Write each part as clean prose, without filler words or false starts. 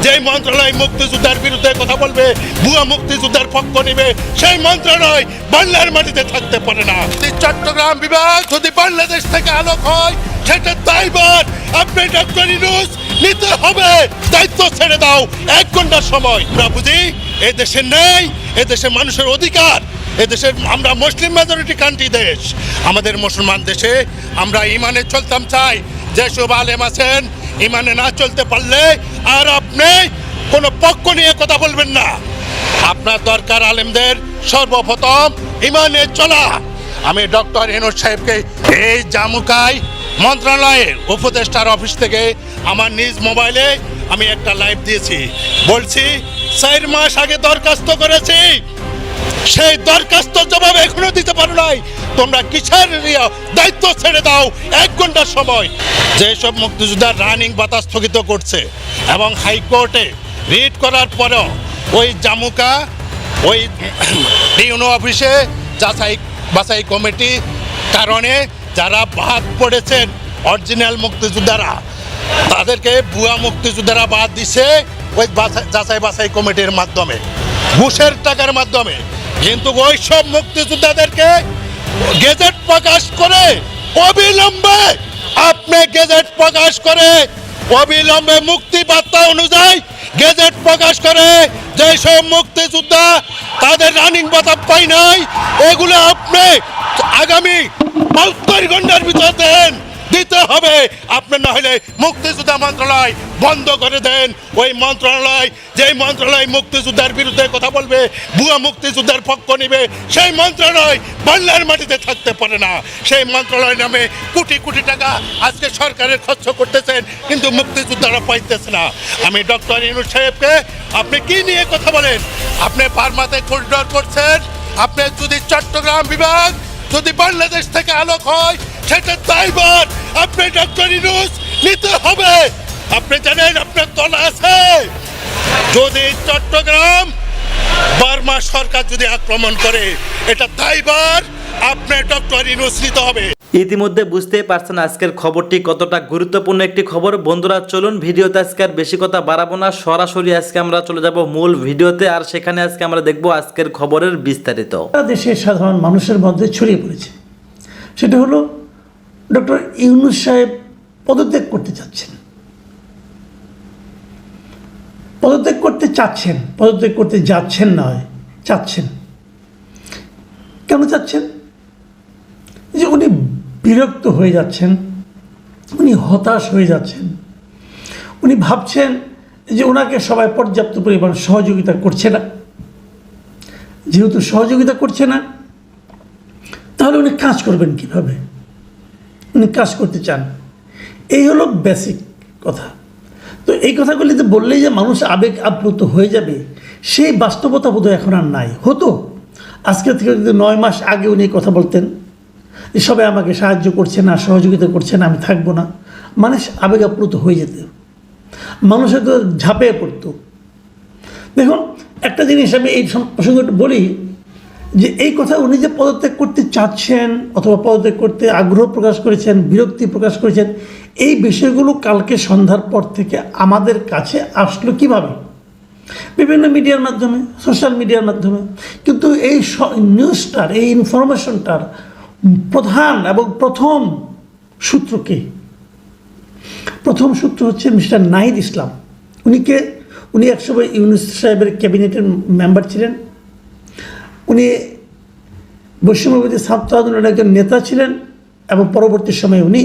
যেই মন্ত্রণালয় মুক্তিযোদ্ধার বিরুদ্ধে কথা বলবে, ভুয়া মুক্তিযোদ্ধার পক্ষ নেবে, সেই মন্ত্রণালয় বাংলার মাটিতে থাকতে পারে না। চট্টগ্রাম বিভাগ যদি বাংলাদেশ থেকে আলোক হয়, সেটা দায়ভার আপনি ডক্টর ইউনূস নিতে হবে। দায়িত্ব ছেড়ে দাও 1 ঘন্টার সময়। আমরা বুঝি এদেশে নেই, এদেশে মানুষের অধিকার, এদেশের আমরা মুসলিম মেজরিটি কান্ট্রি দেশ। আমাদের মুসলমান দেশে আমরা ইমানে চলতাম চাই। যেসব আলেম আছেন, ইমানে না চলতে পারলে আর আপনি কোনো পক্ষ নিয়ে কথা বলবেন না। আপনার দরকার আলেমদের সর্বপ্রথম ইমানে চলা। আমি ডক্টর ইউনূস সাহেবকে এই জামুকায় মন্ত্রণালয়ের উপদেষ্টার অফিস থেকে আমার নিজ মোবাইলে আমি একটা লাইভ দিয়েছি। বলছি 4 মাস আগে দরখাস্ত করেছি, সেই দরখাস্ত জবাব এখনো দিতে পারো নাই। তোমরা কিসের দায়িত্ব ছেড়ে দাও 1 ঘন্টার সময়। যেসব মুক্তিযোদ্ধার রানিং ভাতা স্থগিত করছে এবং হাইকোর্টে রিট করার পরেও ওই জামুকা ওই ডিউনো অফিসে যাচাই বাছাই কমিটি কারণে যারা বাদ পড়েছেন অরিজিনাল মুক্তিযোদ্ধারা, তাদেরকে ভুয়া মুক্তিযোদ্ধারা বাদ দিছে ওই যাচাই বাছাই কমিটির মাধ্যমে, ঘুষের টাকার মাধ্যমে। কিন্তু ওই সব মুক্তিযোদ্ধাদেরকে গেজেট প্রকাশ করে অবিলম্বে, আপনি গেজেট প্রকাশ করে অবিলম্বে মুক্তি বার্তা অনুযায়ী গেজেট প্রকাশ করে যেসব মুক্তিযোদ্ধা তাদের রানিং ভাতা পাই নাই, এগুলো আপনি আগামী 72 ঘন্টার ভিতর দেন, দিতে হবে। আপনার না হলে মুক্তিযোদ্ধা মন্ত্রণালয় বন্ধ করে দেন। ওই মন্ত্রণালয়, যেই মন্ত্রণালয় মুক্তিযোদ্ধার বিরুদ্ধে কথা বলবে, ভুয়া মুক্তিযোদ্ধার পক্ষ নেবে, সেই মন্ত্রণালয় বাংলার মাটিতে থাকতে পারে না। সেই মন্ত্রণালয় নামে কোটি কোটি টাকা আজকে সরকারের খরচ করতেছেন, কিন্তু মুক্তিযোদ্ধারা পাইতেছে না। আমি ডক্টর ইউনূস সাহেবকে, আপনি কি নিয়ে কথা বলেন? আপনি বার্মাতে করিডোর করছেন। আপনি যদি চট্টগ্রাম বিভাগ যদি বাংলাদেশ থেকে আলোক হয়, সেটা দায়ভার আপনি ডক্টর ইউনূস নিতে হবে। আপনি জানেন আপনার দল আছে, যদি চট্টগ্রাম বার্মা সরকার যদি আক্রমণ করে, এটা দায়ভার আপনি ডক্টর ইউনূস নিতে হবে। ইতিমধ্যে বুঝতেই পারছেন আজকের খবরটি কতটা গুরুত্বপূর্ণ একটি খবর। বন্ধুরা চলুন ভিডিওতে আজকে আর বেশি কথা বাড়াবো না, সরাসরি আজকে আমরা চলে যাব মূল ভিডিওতে। আর সেখানে আজকে আমরা দেখব আজকের খবরের বিস্তারিত। দেশের সাধারণ মানুষের মধ্যে ছড়িয়ে পড়েছে, সেটা হলো ডক্টর ইউনূস সাহেব পদত্যাগ করতে চাচ্ছেন। পদত্যাগ করতে চাচ্ছেন, পদত্যাগ করতে যাচ্ছেন নয়, চাচ্ছেন। কেন চাচ্ছেন? যে উনি বিরক্ত হয়ে যাচ্ছেন, উনি হতাশ হয়ে যাচ্ছেন, উনি ভাবছেন যে ওনাকে সবাই পর্যাপ্ত পরিমাণ সহযোগিতা করছে না। যেহেতু সহযোগিতা করছে না, তাহলে উনি কাজ করবেন কিভাবে? উনি কাজ করতে চান, এই হলো বেসিক কথা। তো এই কথাগুলিতে বললেই যে মানুষ আবেগ আপ্লুত হয়ে যাবে, সেই বাস্তবতা বোধহয় এখন আর নাই। হতো আজকে থেকে যদি 9 মাস আগে উনি কথা বলতেন যে সবাই আমাকে সাহায্য করছে না, সহযোগিতা করছে না, আমি থাকবো না, মানুষ আবেগ আপ্লুত হয়ে যেত, মানুষ হয়তো ঝাঁপিয়ে পড়তো। দেখুন একটা জিনিস আমি এই প্রসঙ্গটা বলি, যে এই কথা উনি যে পদত্যাগ করতে চাচ্ছেন অথবা পদত্যাগ করতে আগ্রহ প্রকাশ করেছেন, বিরক্তি প্রকাশ করেছেন, এই বিষয়গুলো কালকে সন্ধ্যার পর থেকে আমাদের কাছে আসলো কিভাবে? বিভিন্ন মিডিয়ার মাধ্যমে, সোশ্যাল মিডিয়ার মাধ্যমে। কিন্তু এই নিউজটার, এই ইনফরমেশনটার প্রধান এবং প্রথম সূত্র কে? প্রথম সূত্র হচ্ছে মিস্টার নাহিদ ইসলাম। উনি একসময় ইউনূস সাহেবের ক্যাবিনেটের মেম্বার ছিলেন। উনি বৈষম্যবিরোধী ছাত্র আন্দোলনের একজন নেতা ছিলেন এবং পরবর্তী সময়ে উনি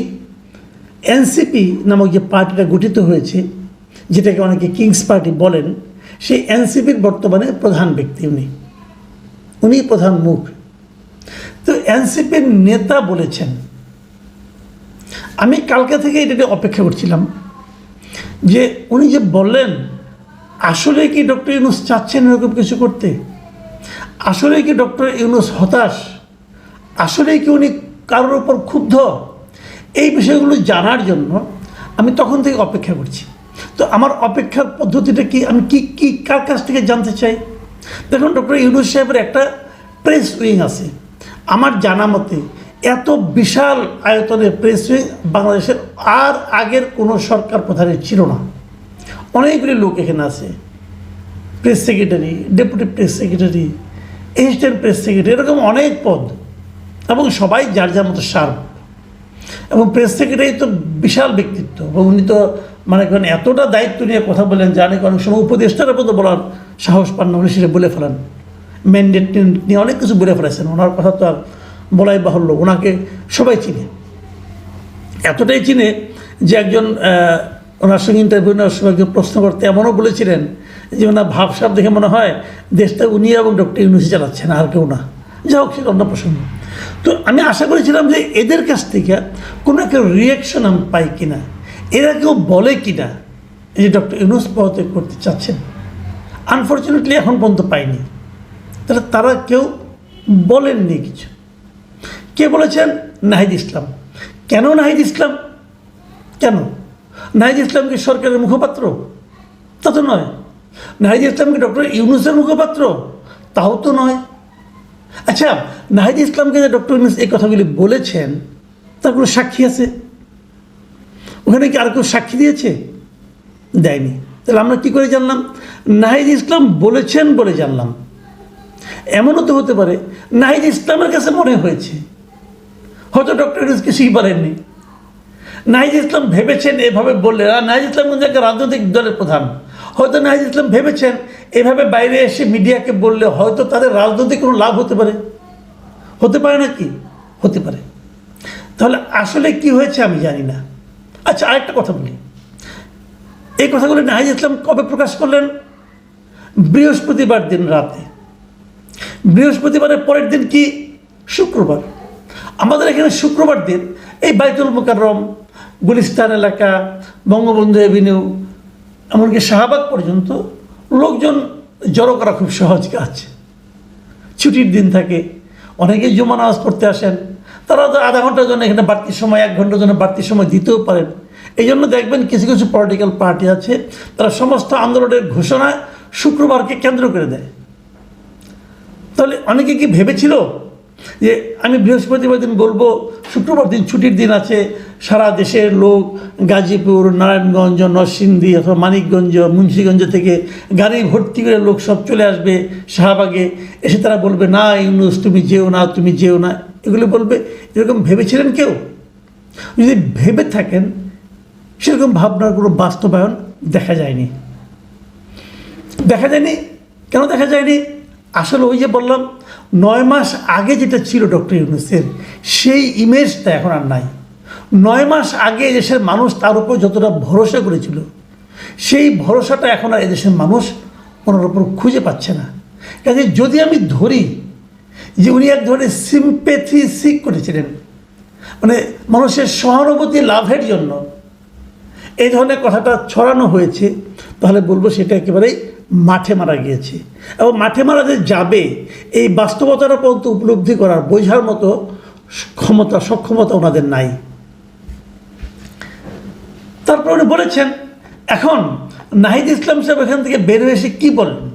এনসিপি নামক যে পার্টিটা গঠিত হয়েছে, যেটাকে অনেকে কিংস পার্টি বলেন, সেই এনসিপির বর্তমানে প্রধান ব্যক্তি উনি প্রধান মুখ। তো এনসিপির নেতা বলেছেন, আমি কালকে থেকে এটা অপেক্ষা করছিলাম যে উনি যে বললেন, আসলে কি ডক্টর ইউনূস চাচ্ছেন এরকম কিছু করতে? আসলে কি ডক্টর ইউনূস হতাশ? আসলে কি উনি কারোর উপর ক্ষুব্ধ? এই বিষয়গুলো জানার জন্য আমি তখন থেকে অপেক্ষা করছি। তো আমার অপেক্ষার পদ্ধতিটা কি, আমি কি কার কাছ থেকে জানতে চাই? দেখুন ডক্টর ইউনূস সাহেবের একটা প্রেস উইং আছে। আমার জানা মতে এত বিশাল আয়তনের প্রেস উইং বাংলাদেশের আর আগের কোনো সরকার প্রধানের ছিল না। অনেকগুলি লোক এখানে আছে, press secretary, deputy press secretary, assistant press secretary, এরকম অনেক পদ, এবং সবাই যার যার মতো শার্প। এবং প্রেস সেক্রেটারি তো বিশাল ব্যক্তিত্ব, এবং উনি তো মানে করেন এতটা দায়িত্ব নিয়ে কথা বলেন, জানে অনেক সময় উপদেষ্টার মতো বলার সাহস পান না, উনি সেটা বলে ফেলেন। ম্যান্ডেট নিয়ে অনেক কিছু বলে ফেলেছেন, ওনার কথা তো আর বলাই বাহুল্য, ওনাকে সবাই চিনে, এতটাই চিনে যে একজন ওনার সঙ্গে ইন্টারভিউ নেওয়ার সময় কেউ প্রশ্ন করতে এমনও বলেছিলেন যে ওনার ভাবসাব দেখে মনে হয় দেশটা উনি এবং ডক্টর ইউনূসই চালাচ্ছেন, আর কেউ না। যা হোক, সেটা অন্য প্রসঙ্গ। তো আমি আশা করেছিলাম যে এদের কাছ থেকে কোনো একটা রিয়াকশন আমি পাই কিনা, এরা কেউ বলে কিনা যে ডক্টর ইউনূস পদত্যাগ করতে চাচ্ছেন। আনফর্চুনেটলি এখন পর্যন্ত পাইনি। তাহলে তারা কেউ বলেননি কিছু। কে বলেছেন? নাহিদ ইসলাম। কেন নাহিদ ইসলাম? কেন? নাহিদ ইসলাম কি সরকারের মুখপাত্র? তা তো নয়। নাহিদ ইসলাম কি ডক্টর ইউনূসের মুখপাত্র? তাও তো নয়। আচ্ছা, নাহিদ ইসলামকে যে ডক্টর ইউনূস এই কথাগুলি বলেছেন তার কোনো সাক্ষী আছে? ওখানে কি আর কেউ সাক্ষী দিয়েছে? দেয়নি। তাহলে আমরা কী করে জানলাম? নাহিদ ইসলাম বলেছেন বলে জানলাম। এমনও তো হতে পারে নাহিদ ইসলামের কাছে মনে হয়েছে, হয়তো ডক্টর ইউনূস কিছুই বলেননি। নাহিদ ইসলাম ভেবেছেন এভাবে বললে, নাহিদ ইসলাম কিন্তু একটা রাজনৈতিক দলের প্রধান, হয়তো নাহিদ ইসলাম ভেবেছেন এভাবে বাইরে এসে মিডিয়াকে বললে হয়তো তাদের রাজনৈতিক কোনো লাভ হতে পারে। হতে পারে না কি? হতে পারে। তাহলে আসলে কি হয়েছে আমি জানি না। আচ্ছা, আরেকটা কথা বলি। এই কথাগুলো নাহিদ ইসলাম কবে প্রকাশ করলেন? বৃহস্পতিবার দিন রাতে। বৃহস্পতিবারের পরের দিন কি? শুক্রবার। আমাদের এখানে শুক্রবার দিন এই বাইতুল মুকাররম, গুলিস্তান এলাকা, বঙ্গবন্ধু এভিনিউ, এমনকি শাহবাগ পর্যন্ত লোকজন জড়ো করা খুব সহজ কাজ। ছুটির দিন থাকে, অনেকেই জুমা নামাজ পড়তে আসেন, তারা তো আধা ঘন্টার জন্য এখানে বাড়তি সময়, 1 ঘন্টার জন্য বাড়তি সময় দিতেও পারেন। এই জন্য দেখবেন কিছু কিছু পলিটিক্যাল পার্টি আছে, তারা সমস্ত আন্দোলনের ঘোষণা শুক্রবারকে কেন্দ্র করে দেয়। তাহলে অনেকে কি ভেবেছিল যে আমি বৃহস্পতিবার দিন বলবো, শুক্রবার দিন ছুটির দিন আছে, সারা দেশের লোক গাজীপুর, নারায়ণগঞ্জ, নরসিংদী অথবা মানিকগঞ্জ, মুন্সিগঞ্জ থেকে গাড়ি ভর্তি করে লোক সব চলে আসবে শাহবাগে, এসে তারা বলবে না ইউনূস তুমি যেও না, তুমি যেও না, এগুলো বলবে। এরকম ভেবেছিলেন কেউ? যদি ভেবে থাকেন, সেরকম ভাবনার কোনো বাস্তবায়ন দেখা যায়নি। দেখা যায়নি। কেন দেখা যায়নি? আসলে ওই যে বললাম, 9 মাস আগে যেটা ছিল ডক্টর ইউনূসের, সেই ইমেজটা এখন আর নাই। 9 মাস আগে এদেশের মানুষ তার উপর যতটা ভরসা করেছিল, সেই ভরসাটা এখন আর এদেশের মানুষ ওনার উপর খুঁজে পাচ্ছে না। কাজে যদি আমি ধরি যে উনি এক ধরনের সিম্প্যাথি সিক করেছিলেন, মানে মানুষের সহানুভূতি লাভের জন্য এই ধরনের কথাটা ছড়ানো হয়েছে, তাহলে বলবো সেটা একেবারেই মাঠে মারা গিয়েছে। এবং মাঠে মারা যে যাবে, এই বাস্তবতাটা পর্যন্ত উপলব্ধি করার, বোঝার মতো সক্ষমতা ওনাদের নাই। তারপর উনি বলেছেন, এখন নাহিদ ইসলাম সাহেব এখান থেকে বের হয়ে এসে কী বললেন?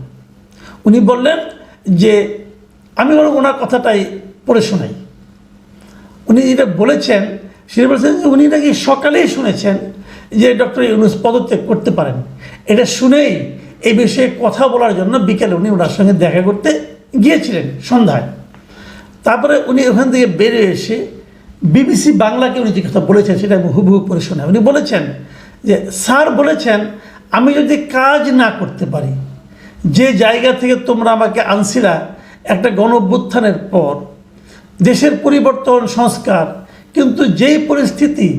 উনি বললেন যে, আমি বরং ওনার কথাটাই পড়ে শোনাই। উনি যেটা বলেছেন সেটা বলেছেন যে উনি নাকি সকালেই শুনেছেন যে ডক্টর ইউনূস পদত্যাগ করতে পারেন। এটা শুনেই এই বিষয়ে কথা বলার জন্য বিকেলে উনি ওনার সঙ্গে দেখা করতে গিয়েছিলেন সন্ধ্যায়। তারপরে উনি ওখান থেকে বেরিয়ে এসে বিবিসি বাংলাকে উনি যে কথা বলেছেন সেটা আমি হুবহু পড়ে শোনাই। উনি বলেছেন যে, স্যার বলেছেন আমি যদি কাজ না করতে পারি, যে জায়গা থেকে তোমরা আমাকে আনছিলা একটা গণ-অভ্যুত্থানের পর, দেশের পরিবর্তন, সংস্কার, কিন্তু যেই পরিস্থিতি,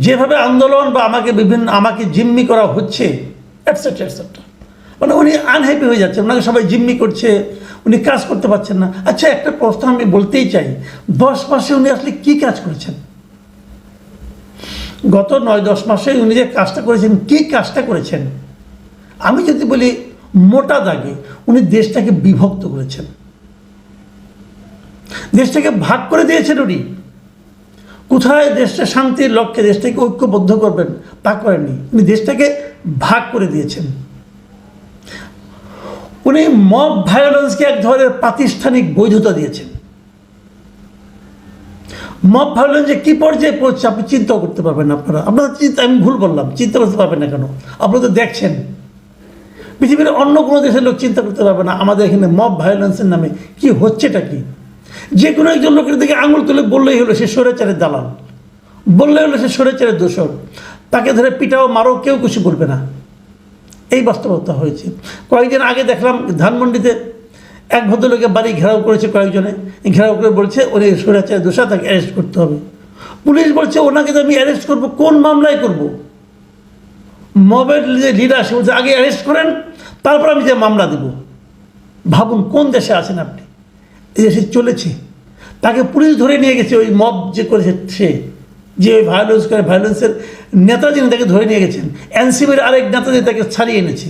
যেভাবে আন্দোলন বা আমাকে জিম্মি করা হচ্ছে এটসেট্রা এটসেট্রা, মানে উনি আনহ্যাপি হয়ে যাচ্ছেন, ওনাকে সবাই জিম্মি করছে, উনি কাজ করতে পারছেন না। আচ্ছা, একটা প্রশ্ন আমি বলতেই চাই, 10 মাসে উনি আসলে কী কাজ করেছেন? গত 9-10 মাসে উনি যে কাজটা করেছেন, কী কাজটা করেছেন? আমি যদি বলি মোটা দাগে, উনি দেশটাকে বিভক্ত করেছেন, দেশটাকে ভাগ করে দিয়েছেন। উনি কোথায় দেশটা শান্তির লক্ষ্যে দেশটাকে ঐক্যবদ্ধ করবেন তা করেননি, উনি দেশটাকে ভাগ করে দিয়েছেন। উনি মব ভায়োলেন্সকে এক ধরনের প্রাতিষ্ঠানিক বৈধতা দিয়েছেন। মব ভায়োলেন্স যে কী পর্যায়ে পড়ছে আপনি চিন্তাও করতে পারবেন না। আপনারা চিন্তা, আমি ভুল বললাম, চিন্তা করতে পারবেন না কেন? আপনারা তো দেখছেন পৃথিবীর অন্য কোনো দেশের লোক চিন্তা করতে পারবে না আমাদের এখানে মব ভায়োলেন্সের নামে কি হচ্ছেটা কি। যে কোনো একজন লোকের দিকে আঙুল তুলে বললেই হলো সে স্বৈরাচারের দালাল, বললেই হলো সে স্বৈরাচারের দোষর, তাকে ধরে পিটাও মারো কেউ কিছু বলবে না। এই বাস্তবতা হয়েছে। কয়েকদিন আগে দেখলাম ধানমন্ডিতে এক ভদ্রলোকের বাড়ি ঘেরাও করেছে কয়েকজনে, ঘেরাও করে বলছে উনি স্বৈরাচারের দোষা, তাকে অ্যারেস্ট করতে হবে। পুলিশ বলছে ওনাকে তো আমি অ্যারেস্ট করবো, কোন মামলায় করব? মবের যে লিডার সে বলছে আগে অ্যারেস্ট করেন, তারপর আমি যে মামলা দেব। ভাবুন কোন দেশে আছেন আপনি। এই দেশে চলেছে। তাকে পুলিশ ধরে নিয়ে গেছে, ওই মব যে করেছে সে, যে ওই ভায়োলেন্স করে, ভায়োলেন্সের নেতা যিনি তাকে ধরে নিয়ে গেছেন। এনসিপির আরেক নেতা যে তাকে ছাড়িয়ে এনেছে।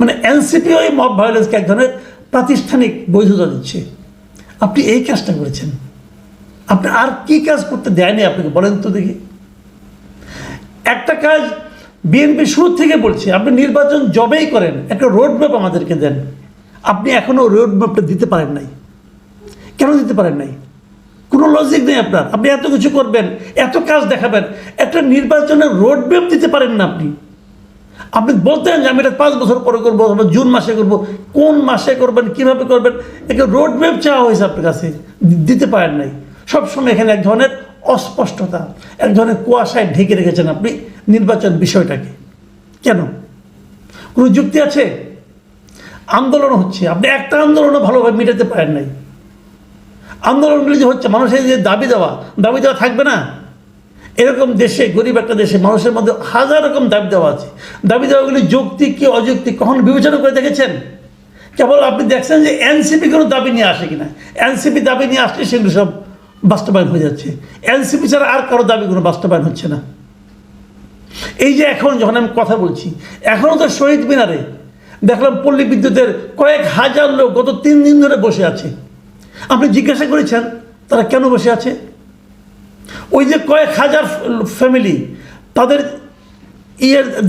মানে এনসিপি ওই মব ভায়োলেন্সকে এক ধরনের প্রাতিষ্ঠানিক বৈধতা দিচ্ছে। আপনি এই কাজটা করেছেন, আপনি আর কি কাজ করতে দেয়নি আপনাকে বলেন তো দেখি। একটা কাজ বিএনপি শুরু থেকে বলছে, আপনি নির্বাচন জবেই করেন একটা রোড ম্যাপ আমাদেরকে দেন। আপনি এখনও রোড ম্যাপটা দিতে পারেন নাই। কেন দিতে পারেন নাই? কোনো লজিক নেই আপনার। আপনি এত কিছু করবেন, এত কাজ দেখাবেন, একটা নির্বাচনের রোড ম্যাপ দিতে পারেন না আপনি। আপনি বলতেন যে আমি এটা 5 বছর পরে করবো, আমরা জুন মাসে করবো। কোন মাসে করবেন, কীভাবে করবেন, একটা রোড ম্যাপ চাওয়া হয়েছে আপনার কাছে, দিতে পারেন নাই। সবসময় এখানে এক ধরনের অস্পষ্টতা, এক ধরনের কুয়াশায় ঢেকে রেখেছেন আপনি নির্বাচন বিষয়টাকে। কেন? কোনো যুক্তি আছে? আন্দোলন হচ্ছে, আপনি একটা আন্দোলনও ভালোভাবে মেটাতে পারেন নাই। আন্দোলনগুলি যে হচ্ছে, মানুষের যে দাবি দেওয়া থাকবে না? এরকম দেশে, গরিব একটা দেশে মানুষের মধ্যে হাজার রকম দাবি দেওয়া আছে। দাবি দেওয়াগুলি যৌক্তিক কি অযৌক্তিক কখনো বিবেচনা করে দেখেছেন? কেবল আপনি দেখছেন যে এনসিপি কোনো দাবি নিয়ে আসে কিনা। এনসিপি দাবি নিয়ে আসলে সেগুলো সব বাস্তবায়ন হয়ে যাচ্ছে। এনসিপি ছাড়া আর কারো দাবি কোনো বাস্তবায়ন হচ্ছে না। এই যে এখন যখন আমি কথা বলছি, এখনও তো শহীদ মিনারে দেখলাম পল্লী বিদ্যুতের কয়েক হাজার লোক গত 3 দিন ধরে বসে আছে। আপনি জিজ্ঞাসা করেছেন তারা কেন বসে আছে? ওই যে কয়েক হাজার ফ্যামিলি, তাদের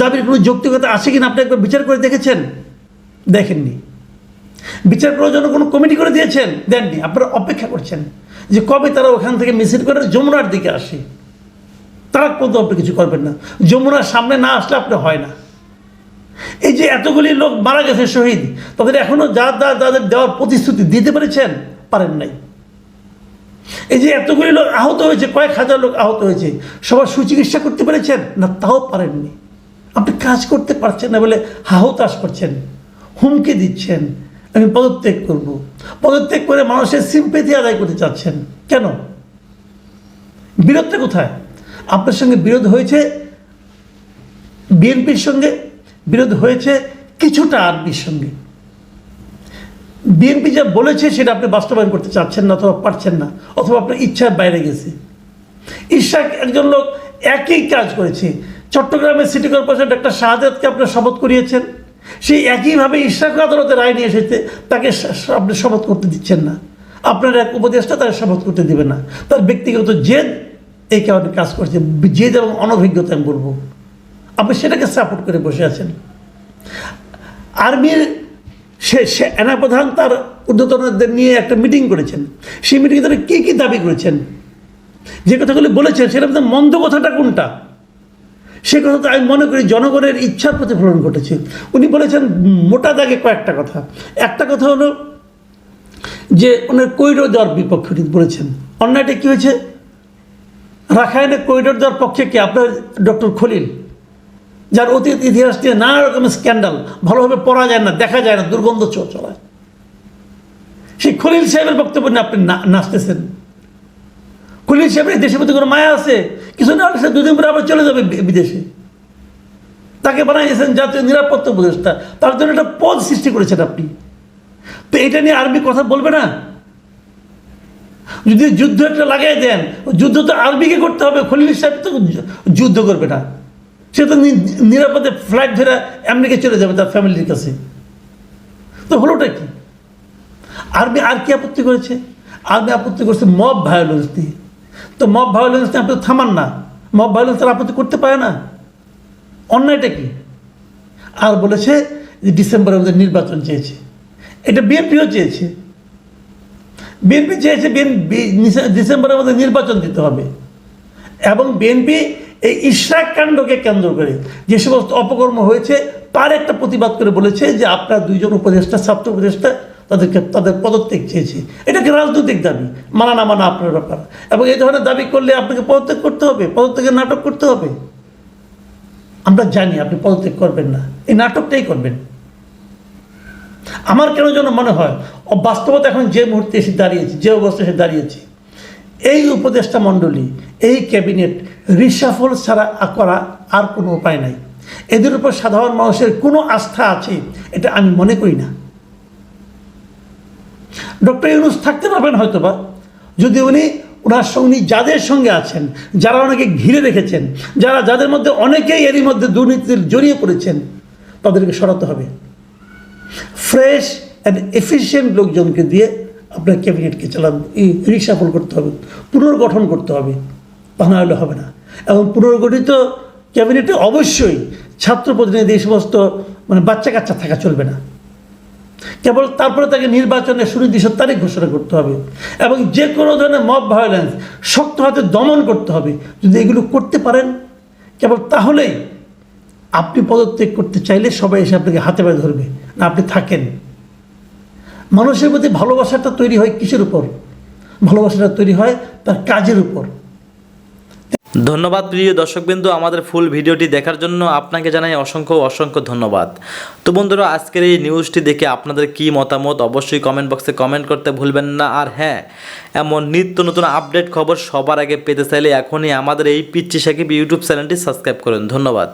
দাবির কোনো যৌক্তিকতা আছে কিনা আপনি একবার বিচার করে দেখেছেন? দেখেননি। বিচার করার জন্য কোনো কমিটি করে দিয়েছেন? দেননি। আপনারা অপেক্ষা করছেন যে কবে তারা ওখান থেকে মিছিল করে যমুনার দিকে আসে। তারা পর্যন্ত আপনি কিছু করবেন না। যমুনার সামনে না আসলে আপনি হয় না। এই যে এতগুলি লোক মারা গেছে শহীদ, তাদের এখনও যাদের দেওয়ার প্রতিশ্রুতি দিতে পেরেছেন? পারেন নাই। এই যে এতগুলি লোক আহত হয়েছে, কয়েক হাজার লোক আহত হয়েছে, সবার সুচিকিৎসা করতে পেরেছেন? না, তাও পারেননি। আপনি কাজ করতে পারছেন না বলে হাহুতাশ করছেন, হুমকি দিচ্ছেন আমি পদত্যাগ করব। পদত্যাগ করে মানুষের সিম্পেথি আদায় করতে চাচ্ছেন। কেন? বিরোধটা কোথায়? আপনার সঙ্গে বিরোধ হয়েছে বিএনপির সঙ্গে, বিরোধ হয়েছে কিছুটা আরবির সঙ্গে। বিএনপি যা বলেছে সেটা আপনি বাস্তবায়ন করতে চাচ্ছেন না, অথবা পারছেন না, অথবা আপনার ইচ্ছার বাইরে গেছে। ইশাক একজন লোক একই কাজ করেছে। চট্টগ্রামের সিটি কর্পোরেশন ডাক্তার শাহাদাতকে আপনার শপথ করিয়েছেন, সেই একইভাবে ইশাক আদালতে রায় নিয়ে এসেছে, তাকে আপনি শপথ করতে দিচ্ছেন না। আপনার এক উপদেষ্টা তাকে শপথ করতে দেবে না। তার ব্যক্তিগত জেদ এই কারণে কাজ করছে, জেদ এবং অনভিজ্ঞতা আমি বলবো। আপনি সেটাকে সাপোর্ট করে বসে আছেন। আর্মির সেনাপ্রধান তার ঊর্ধ্বতনদের নিয়ে একটা মিটিং করেছেন। সেই মিটিংয়ে তারা কী কী দাবি করেছেন, যে কথাগুলি বলেছেন সেটা মধ্যে মন্দ কথাটা কোনটা? সে কথা তো আমি মনে করি জনগণের ইচ্ছার প্রতিফলন ঘটেছে। উনি বলেছেন মোটা দাগে কয়েকটা কথা। একটা কথা হলো যে ওনার করিডোর দেওয়ার বিপক্ষে বলেছেন। অন্যটা কী হয়েছে? রাখাইনে করিডোর দেওয়ার পক্ষে কি আপনার ডক্টর খলিল, যার অতীত ইতিহাস দিয়ে নানা রকমের স্ক্যান্ডাল, ভালোভাবে পড়া যায় না, দেখা যায় না, দুর্গন্ধ চলায়, সেই খলিল সাহেবের বক্তব্য নিয়ে আপনি নাচতেছেন। খলিল সাহেবের দেশের প্রতি কোনো মায়া আছে? কিছু না, সে 2 দিন পরে আবার চলে যাবে বিদেশে। তাকে বানাইছেন জাতীয় নিরাপত্তা উপদেষ্টা, তার জন্য একটা পদ সৃষ্টি করেছেন আপনি। তো এটা নিয়ে আর্মি কথা বলবে না? যদি যুদ্ধ একটা লাগাই দেন, যুদ্ধ তো আর্মিকে করতে হবে, খলিল সাহেব তো যুদ্ধ করবে না। সে তো নিরাপদে ফ্লাইট ধরে আমেরিকা চলে যাবে তার ফ্যামিলির কাছে। তো হলোটা কি? আর্মি আর কি আপত্তি করেছে? আর্মি আপত্তি করছে মব ভায়োলেন্স দিয়ে। তো মব ভায়োলেন্স নিয়ে আপনি থামান না। মব ভায়োলেন্স তারা আপত্তি করতে পারে না। অন্যায়টা কি? আর বলেছে যে ডিসেম্বরের মধ্যে নির্বাচন চেয়েছে। এটা বিএনপিও চেয়েছে। বিএনপি চেয়েছে ডিসেম্বরের মধ্যে নির্বাচন দিতে হবে। এবং বিএনপি এই ইশরাক কাণ্ডকে কেন্দ্র করে যে সমস্ত অপকর্ম হয়েছে তার একটা প্রতিবাদ করে বলেছে যে আপনার দুইজন উপদেষ্টা, ছাত্র উপদেষ্টা, তাদের পদত্যাগ চেয়েছে। এটাকে রাজনৈতিক দাবি, মানা না মানা আপনার ব্যাপার। এবং এই ধরনের দাবি করলে আপনাকে পদত্যাগ করতে হবে, পদত্যাগের নাটক করতে হবে। আমরা জানি আপনি পদত্যাগ করবেন না, এই নাটকটাই করবেন। আমার কেন যেন মনে হয় বাস্তবতা এখন যে মুহূর্তে এসে দাঁড়িয়েছে, যে অবস্থা এসে দাঁড়িয়েছে, এই উপদেষ্টা মণ্ডলী, এই ক্যাবিনেট রিসাফল ছাড়া করা আর কোনো উপায় নাই। এদের উপর সাধারণ মানুষের কোনো আস্থা আছে এটা আমি মনে করি না। ডক্টর ইউনূস থাকতে পারবেন হয়তোবা যদি ওনার সঙ্গে যাদের সঙ্গে আছেন, যারা ওনাকে ঘিরে রেখেছেন, যাদের মধ্যে অনেকেই এরই মধ্যে দুর্নীতির জড়িয়ে পড়েছেন, তাদেরকে সরাতে হবে। ফ্রেশ অ্যান্ড এফিশিয়েন্ট লোকজনকে দিয়ে আপনার ক্যাবিনেটকে রিসাফল করতে হবে, পুনর্গঠন করতে হবে, তা না হলে হবে না। এবং পুনর্গঠিত ক্যাবিনেটে অবশ্যই ছাত্র প্রতিনিধি, এই সমস্ত বাচ্চা কাচ্চা থাকা চলবে না। কেবল তারপরে তাকে নির্বাচনের সুনির্দিষ্ট তারিখ ঘোষণা করতে হবে এবং যে কোনো ধরনের মব ভায়োলেন্স শক্ত হাতে দমন করতে হবে। যদি এগুলো করতে পারেন, কেবল তাহলেই আপনি পদত্যাগ করতে চাইলে সবাই এসে আপনাকে হাতে পায়ে ধরবে না, আপনি থাকেন। মানুষের প্রতি ভালোবাসাটা তৈরি হয় কিসের উপর? ভালোবাসাটা তৈরি হয় তার কাজের উপর। ধন্যবাদ প্রিয় দর্শকবৃন্দ, আমাদের ফুল ভিডিওটি দেখার জন্য আপনাকে জানাই অসংখ্য অসংখ্য ধন্যবাদ। তো বন্ধুরা, আজকের এই নিউজটি দেখে আপনাদের কি মতামত অবশ্যই কমেন্ট বক্সে কমেন্ট করতে ভুলবেন না। আর হ্যাঁ, এমন নিত্য নতুন আপডেট খবর সবার আগে পেতে চাইলে এখনই আমাদের এই পিচ্চি সাকিব ইউটিউব চ্যানেলটি সাবস্ক্রাইব করুন। ধন্যবাদ।